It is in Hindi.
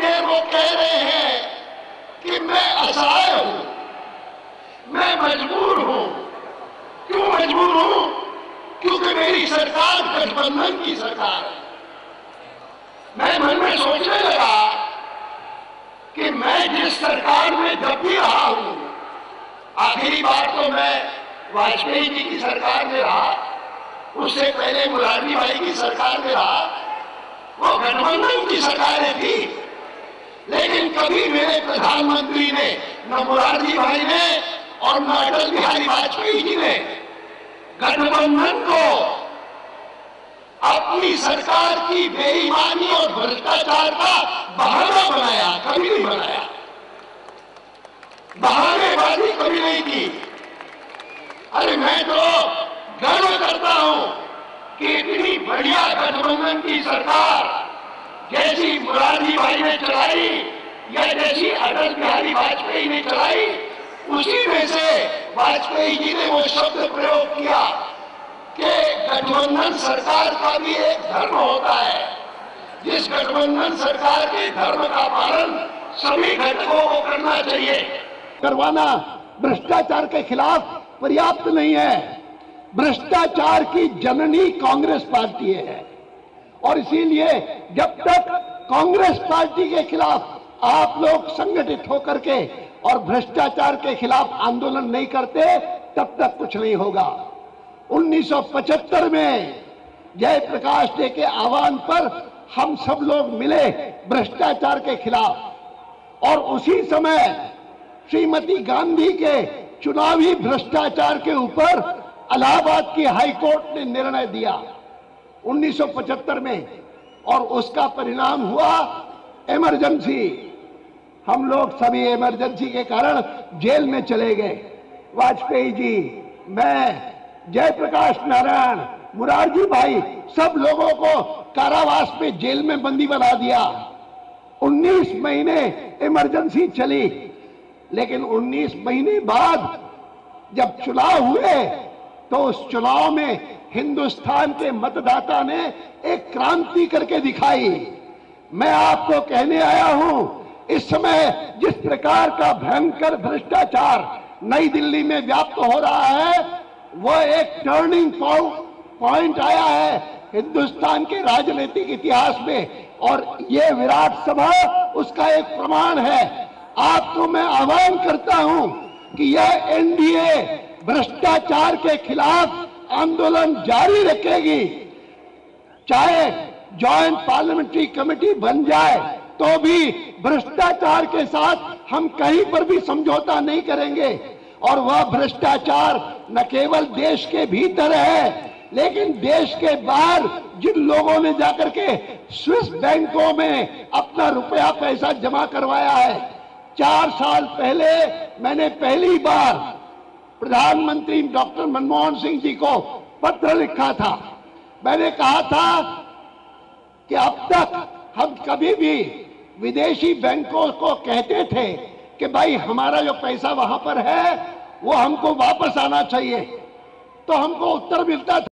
देर वो कह रहे हैं कि मैं असहाय हूं, मैं मजबूर हूं। क्यों मजबूर हूं? क्योंकि मेरी सरकार गठबंधन की सरकार है। मैं मन में सोचने लगा कि मैं जिस सरकार में जब भी रहा हूं, आखिरी बार तो मैं वाजपेयी जी की सरकार में रहा, उससे पहले मुरारजी भाई की सरकार में रहा, वो गठबंधन की सरकारें थी। लेकिन कभी मेरे प्रधानमंत्री ने, न मुरारजी भाई ने और न अटल बिहारी वाजपेयी जी ने गठबंधन को अपनी सरकार की बेईमानी और भ्रष्टाचार का बहाना बनाया, कभी नहीं बनाया। बहानेबाजी कभी नहीं की। अरे मैं तो गर्व करता हूं कि इतनी बढ़िया गठबंधन की सरकार जैसी मुरारजी भाई ने चलाई या जैसी अटल बिहारी वाजपेयी ने चलाई, उसी में से वाजपेयी जी ने वो शब्द प्रयोग किया कि गठबंधन सरकार का भी एक धर्म होता है, जिस गठबंधन सरकार के धर्म का पालन सभी घटकों को करना चाहिए। करवाना भ्रष्टाचार के खिलाफ पर्याप्त नहीं है। भ्रष्टाचार की जननी कांग्रेस पार्टी है और इसीलिए जब तक कांग्रेस पार्टी के खिलाफ आप लोग संगठित होकर के और भ्रष्टाचार के खिलाफ आंदोलन नहीं करते, तब तक कुछ नहीं होगा। 1975 में जयप्रकाश डे के आह्वान पर हम सब लोग मिले भ्रष्टाचार के खिलाफ और उसी समय श्रीमती गांधी के चुनावी भ्रष्टाचार के ऊपर इलाहाबाद की हाईकोर्ट ने निर्णय दिया 1975 में, और उसका परिणाम हुआ इमरजेंसी। हम लोग सभी इमरजेंसी के कारण जेल में चले गए। वाजपेयी जी, मैं, जयप्रकाश नारायण, मुरारजी भाई, सब लोगों को कारावास में जेल में बंदी बना दिया। 19 महीने इमरजेंसी चली, लेकिन 19 महीने बाद जब चुनाव हुए तो उस चुनाव में हिंदुस्तान के मतदाता ने एक क्रांति करके दिखाई। मैं आपको कहने आया हूं, इस समय जिस प्रकार का भयंकर भ्रष्टाचार नई दिल्ली में व्याप्त हो रहा है, वो एक टर्निंग पॉइंट आया है हिंदुस्तान के राजनीतिक इतिहास में, और ये विराट सभा उसका एक प्रमाण है। आपको मैं आह्वान करता हूं कि यह एनडीए भ्रष्टाचार के खिलाफ आंदोलन जारी रखेगी। चाहे जॉइंट पार्लियामेंट्री कमेटी बन जाए तो भी भ्रष्टाचार के साथ हम कहीं पर भी समझौता नहीं करेंगे। और वह भ्रष्टाचार न केवल देश के भीतर है, लेकिन देश के बाहर जिन लोगों ने जाकर के स्विस बैंकों में अपना रुपया पैसा जमा करवाया है। 4 साल पहले मैंने पहली बार प्रधानमंत्री डॉक्टर मनमोहन सिंह जी को पत्र लिखा था। मैंने कहा था कि अब तक हम कभी भी विदेशी बैंकों को कहते थे कि भाई हमारा जो पैसा वहां पर है वो हमको वापस आना चाहिए, तो हमको उत्तर मिलता था